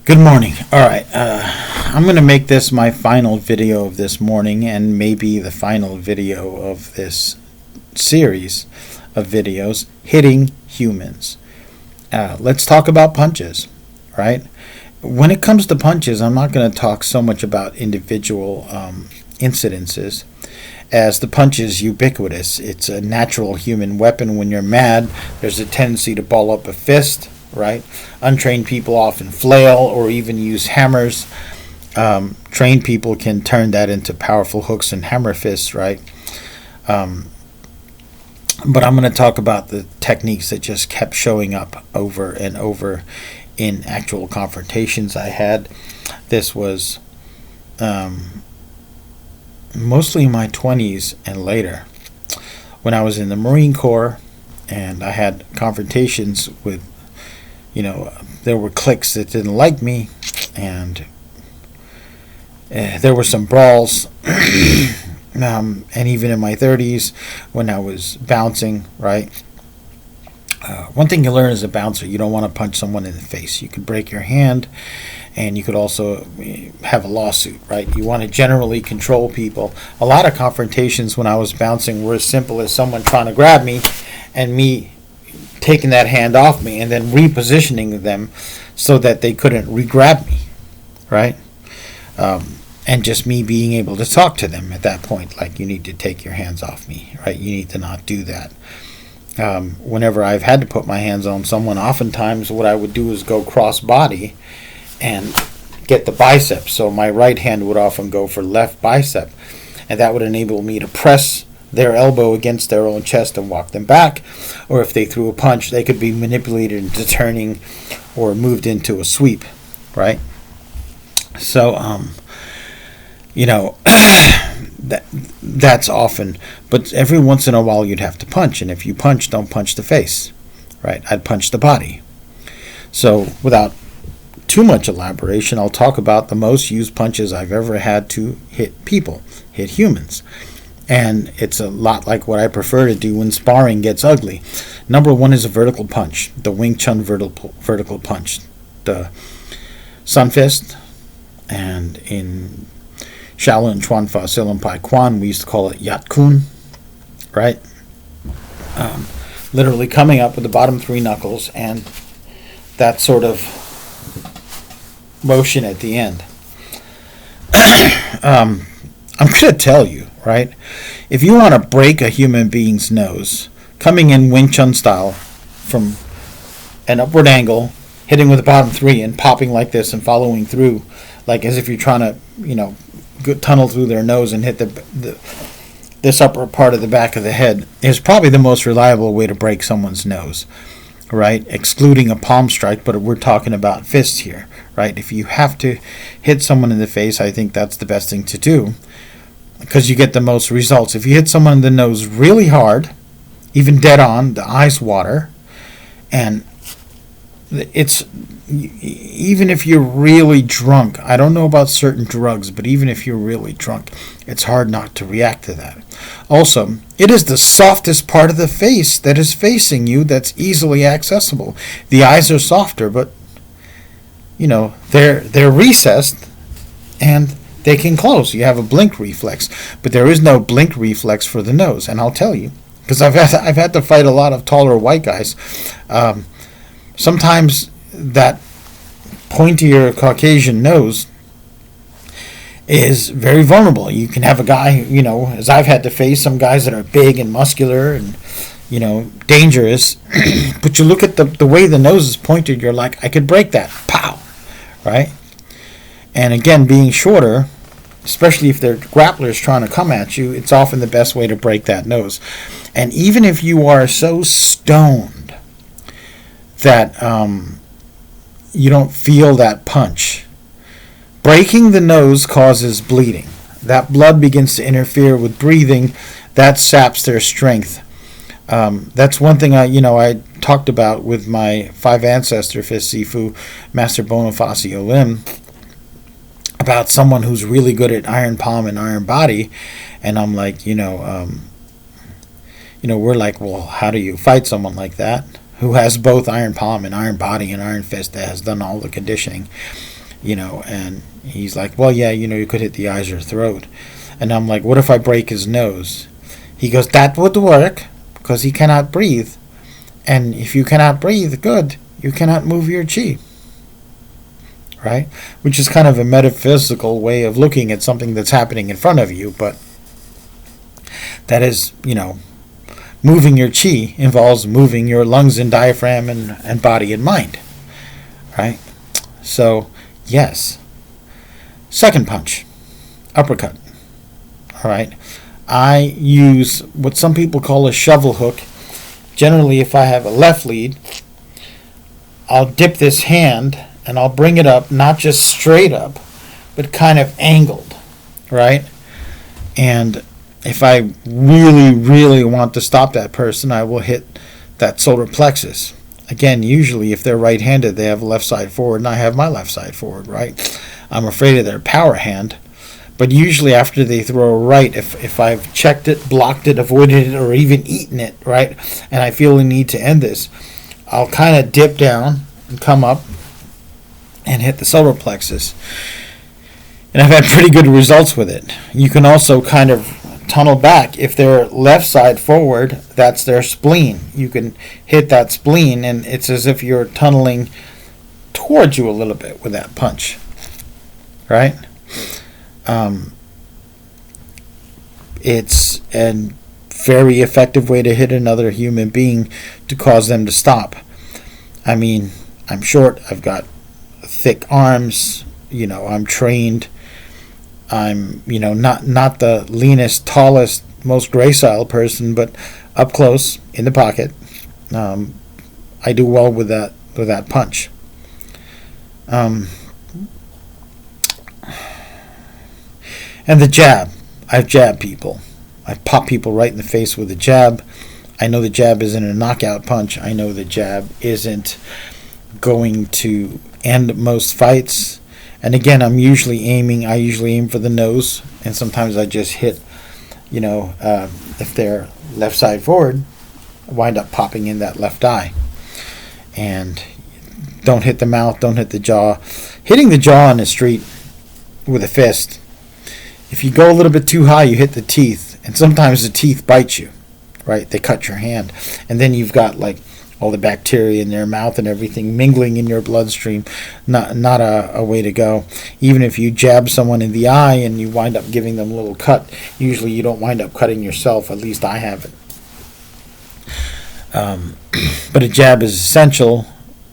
Good morning. All right, I'm going to make this my final video of this morning and maybe the final video of this series of videos, hitting humans. Let's talk about punches, right? When it comes to punches, I'm not going to talk so much about individual incidences as the punch is ubiquitous. It's a natural human weapon. When you're mad, there's a tendency to ball up a fist, right? Untrained people often flail or even use hammers. Trained people can turn that into powerful hooks and hammer fists, right? But I'm going to talk about the techniques that just kept showing up over and over in actual confrontations I had. This was mostly in my 20s and later when I was in the Marine Corps, and I had confrontations with, there were cliques that didn't like me, and there were some brawls. And even in my 30s when I was bouncing, right? One thing you learn as a bouncer, you don't want to punch someone in the face. You could break your hand, and you could also have a lawsuit, right? You want to generally control people. A lot of confrontations when I was bouncing were as simple as someone trying to grab me and me taking that hand off me and then repositioning them so that they couldn't re-grab me, right? And just me being able to talk to them at that point, like, you need to take your hands off me, right? You need to not do that. Whenever I've had to put my hands on someone, oftentimes what I would do is go cross body and get the biceps. So my right hand would often go for left bicep, and that would enable me to press their elbow against their own chest and walk them back. Or if they threw a punch, they could be manipulated into turning or moved into a sweep, right? So, that's often, but every once in a while you'd have to punch, and if you punch, don't punch the face, right? I'd punch the body. So without too much elaboration, I'll talk about the most used punches I've ever had to hit people, hit humans. And it's a lot like what I prefer to do when sparring gets ugly. Number one is a vertical punch, the Wing Chun vertical punch, the sun fist, and in Shaolin Chuan Fa Silam Pai Quan, we used to call it Yat Kun, right? Literally coming up with the bottom three knuckles and that sort of motion at the end. I'm going to tell you, right? If you want to break a human being's nose, coming in Wing Chun style from an upward angle, hitting with the bottom three and popping like this and following through, like as if you're trying to, tunnel through their nose and hit this upper part of the back of the head, is probably the most reliable way to break someone's nose, right? Excluding a palm strike, but we're talking about fists here, right? If you have to hit someone in the face, I think that's the best thing to do because you get the most results. If you hit someone in the nose really hard, even dead on, the eyes water, and it's, even if you're really drunk, I don't know about certain drugs, but even if you're really drunk, it's hard not to react to that. Also, it is the softest part of the face that is facing you that's easily accessible. The eyes are softer, but they're recessed and they can close. You have a blink reflex, but there is no blink reflex for the nose. And I'll tell you, because I've had to fight a lot of taller white guys. Sometimes that pointier Caucasian nose is very vulnerable. You can have a guy, as I've had to face some guys that are big and muscular and, dangerous, but you look at the way the nose is pointed, you're like, I could break that. Pow! Right? And again, being shorter, especially if they're grapplers trying to come at you, it's often the best way to break that nose. And even if you are so stoned that you don't feel that punch, breaking the nose causes bleeding. That blood begins to interfere with breathing. That saps their strength. That's one thing I talked about with my 5 ancestor fist Sifu, Master Bonifacio Lim, about someone who's really good at iron palm and iron body. And I'm like, we're like, well, how do you fight someone like that? Who has both iron palm and iron body and iron fist, that has done all the conditioning. And he's like, well, yeah, you could hit the eyes or throat. And I'm like, what if I break his nose? He goes, that would work, because he cannot breathe. And if you cannot breathe, good, you cannot move your chi. Right? Which is kind of a metaphysical way of looking at something that's happening in front of you, but that is, moving your chi involves moving your lungs and diaphragm and body and mind. Right? So, yes. Second punch, uppercut. All right. I use what some people call a shovel hook. Generally, if I have a left lead, I'll dip this hand and I'll bring it up, not just straight up, but kind of angled, right? And if I really, really want to stop that person, I will hit that solar plexus. Again, usually if they're right-handed, they have left side forward, and I have my left side forward, right? I'm afraid of their power hand. But usually after they throw a right, if I've checked it, blocked it, avoided it, or even eaten it, right, and I feel the need to end this, I'll kind of dip down and come up and hit the solar plexus. And I've had pretty good results with it. You can also kind of tunnel back. If they're left side forward, that's their spleen. You can hit that spleen, and it's as if you're tunneling towards you a little bit with that punch, right? It's a very effective way to hit another human being to cause them to stop. I mean, I'm short, I've got thick arms, I'm trained, I'm, not the leanest, tallest, most gracile person, but up close, in the pocket, I do well with that punch. And the jab. I've jabbed people. I pop people right in the face with a jab. I know the jab isn't a knockout punch. I know the jab isn't going to end most fights. And again, I usually aim for the nose. And sometimes I just hit, if they're left side forward, I wind up popping in that left eye. And don't hit the mouth, don't hit the jaw. Hitting the jaw on the street with a fist, if you go a little bit too high, you hit the teeth, and sometimes the teeth bite you, right? They cut your hand, and then you've got like all the bacteria in their mouth and everything mingling in your bloodstream. Not a way to go. Even if you jab someone in the eye and you wind up giving them a little cut, usually you don't wind up cutting yourself. At least I haven't. But a jab is essential,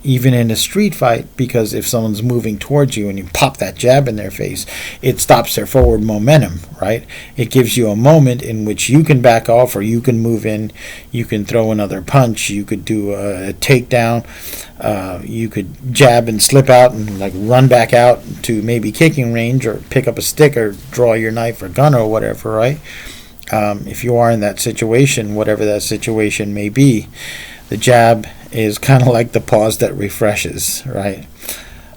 even in a street fight, because if someone's moving towards you and you pop that jab in their face, it stops their forward momentum, right? It gives you a moment in which you can back off, or you can move in, you can throw another punch, you could do a takedown, you could jab and slip out and like run back out to maybe kicking range, or pick up a stick or draw your knife or gun or whatever, right? If you are in that situation, whatever that situation may be, the jab is kind of like the pause that refreshes, right?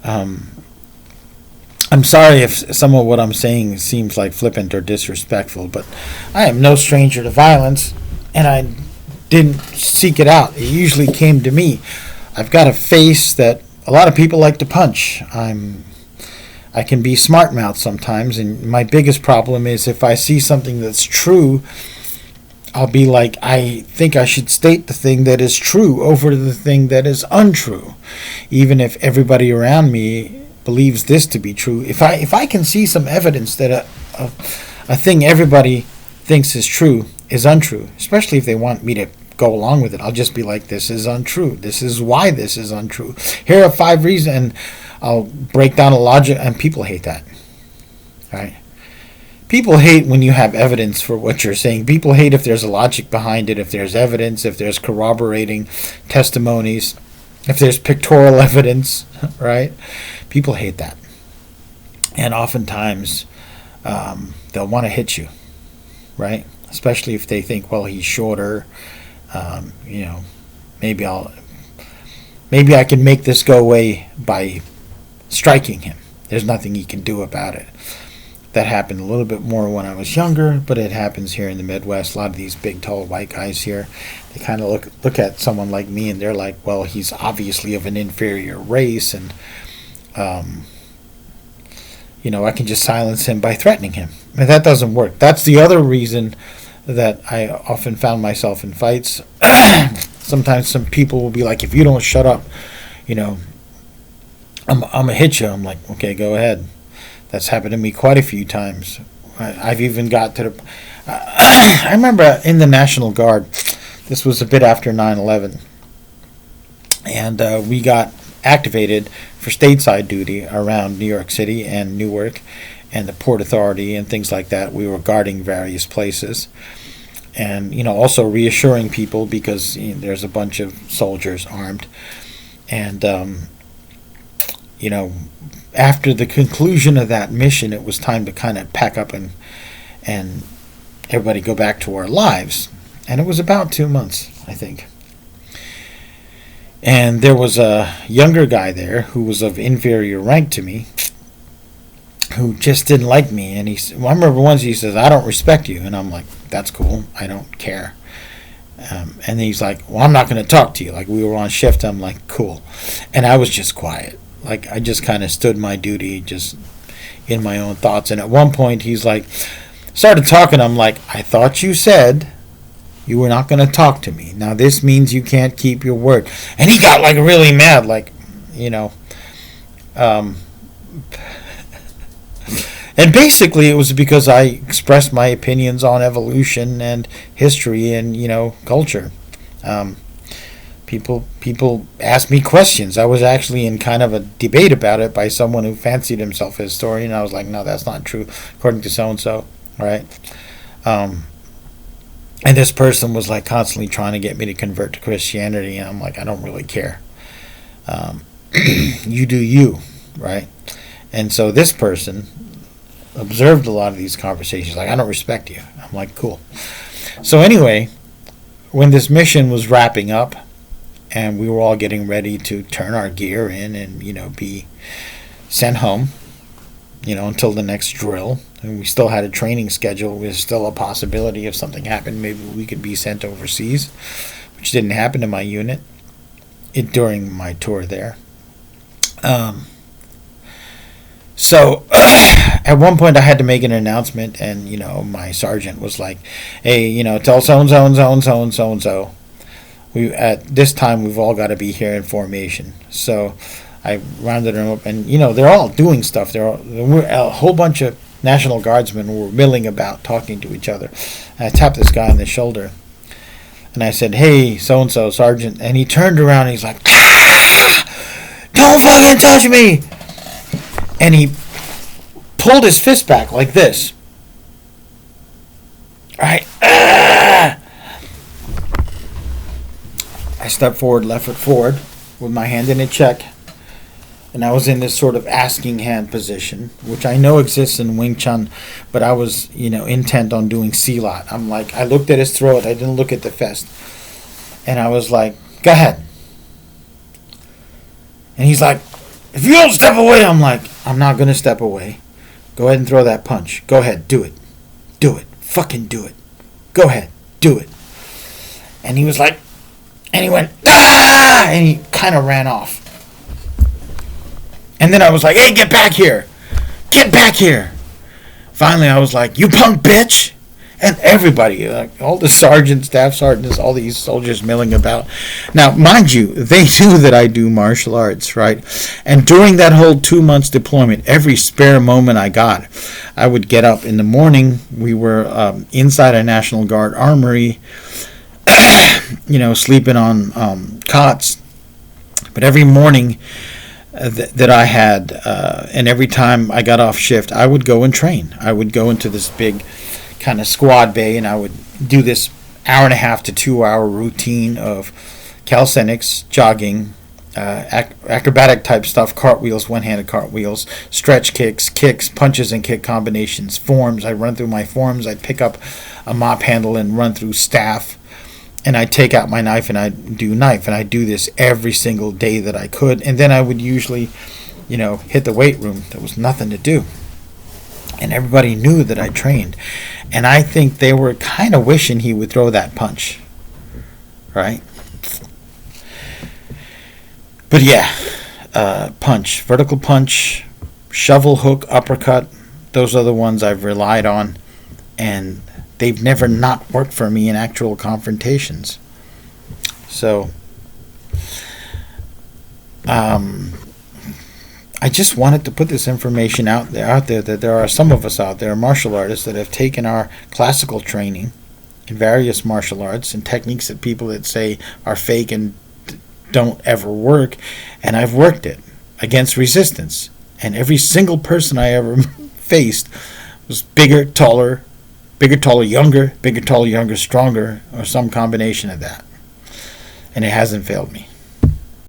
I'm sorry if some of what I'm saying seems like flippant or disrespectful, but I am no stranger to violence, and I didn't seek it out. It usually came to me. I've got a face that a lot of people like to punch. I can be smart-mouthed sometimes, and my biggest problem is if I see something that's true, I'll be like, I think I should state the thing that is true over the thing that is untrue, even if everybody around me believes this to be true. If I can see some evidence that a thing everybody thinks is true is untrue, especially if they want me to go along with it, I'll just be like, this is untrue. This is why this is untrue. Here are 5 reasons, and I'll break down a logic, and people hate that, right? People hate when you have evidence for what you're saying. People hate if there's a logic behind it, if there's evidence, if there's corroborating testimonies, if there's pictorial evidence, right? People hate that. And oftentimes, they'll want to hit you, right? Especially if they think, well, he's shorter, maybe I can make this go away by striking him. There's nothing he can do about it. That happened a little bit more when I was younger, but it happens here in the Midwest. A lot of these big, tall white guys here, they kind of look at someone like me, and they're like, well, he's obviously of an inferior race, and I can just silence him by threatening him. And that doesn't work. That's the other reason that I often found myself in fights. Sometimes some people will be like, if you don't shut up, I'm gonna hit you. I'm like, okay, go ahead. That's happened to me quite a few times. I've even got to the. I remember in the National Guard, this was a bit after 9/11, and we got activated for stateside duty around New York City and Newark and the Port Authority and things like that. We were guarding various places and, also reassuring people because there's a bunch of soldiers armed. And, after the conclusion of that mission, it was time to kind of pack up and everybody go back to our lives. And it was about 2 months, I think. And there was a younger guy there who was of inferior rank to me who just didn't like me. And I remember once he says, I don't respect you. And I'm like, that's cool. I don't care. And then he's like, well, I'm not going to talk to you. Like, we were on shift. I'm like, cool. And I was just quiet. Like, I just kind of stood my duty, just in my own thoughts. And at one point, he's like, started talking. I'm like, I thought you said you were not going to talk to me. Now, this means you can't keep your word. And he got, like, really mad. Like, and basically, it was because I expressed my opinions on evolution and history and, culture. People asked me questions. I was actually in kind of a debate about it by someone who fancied himself a historian. I was like, no, that's not true, according to so-and-so, right? And this person was, like, constantly trying to get me to convert to Christianity, and I'm like, I don't really care. You do you, right? And so this person observed a lot of these conversations, like, I don't respect you. I'm like, cool. So anyway, when this mission was wrapping up and we were all getting ready to turn our gear in and, be sent home, until the next drill, and we still had a training schedule, there's still a possibility if something happened, maybe we could be sent overseas, which didn't happen to my unit during my tour there. So at one point I had to make an announcement, and my sergeant was like, hey, tell so-and-so and so-and-so and so-and-so, at this time we've all got to be here in formation. So I rounded them up, and they're all doing stuff. There were a whole bunch of National Guardsmen who were milling about, talking to each other. And I tapped this guy on the shoulder, and I said, hey, so-and-so, Sergeant. And he turned around and he's like, don't fucking touch me! And he pulled his fist back like this. Right? I stepped forward, left foot forward, with my hand in a check. And I was in this sort of asking hand position, which I know exists in Wing Chun, but I was, intent on doing silat. I'm like, I looked at his throat, I didn't look at the fist. And I was like, go ahead. And he's like, if you don't step away, I'm like, I'm not going to step away. Go ahead and throw that punch. Go ahead, do it. Do it. Fucking do it. Go ahead, do it. And he was like, and he went, ah! And he kind of ran off. And then I was like, hey, get back here. Get back here. Finally, I was like, you punk bitch. And everybody, all the sergeants, staff sergeants, all these soldiers milling about. Now, mind you, they knew that I do martial arts, right? And during that whole 2 months deployment, every spare moment I got, I would get up in the morning. We were inside a National Guard armory, sleeping on cots. But every morning that I had, and every time I got off shift, I would go and train. I would go into this big kind of squad bay, and I would do this 1.5 to 2 hour routine of calisthenics, jogging, acrobatic type stuff, cartwheels, one-handed cartwheels, stretch kicks, punches and kick combinations, forms. I'd run through my forms. I'd pick up a mop handle and run through staff, and I'd take out my knife and I'd do knife, and I'd do this every single day that I could. And then I would usually, hit the weight room. There was nothing to do. And everybody knew that I trained. And I think they were kind of wishing he would throw that punch. Right? But yeah, punch, vertical punch, shovel hook, uppercut, those are the ones I've relied on, and they've never not worked for me in actual confrontations. So, I just wanted to put this information out there that there are some of us out there, martial artists, that have taken our classical training in various martial arts and techniques that people that say are fake and don't ever work, and I've worked it against resistance. And every single person I ever faced was bigger, taller, younger, stronger, or some combination of that. And it hasn't failed me.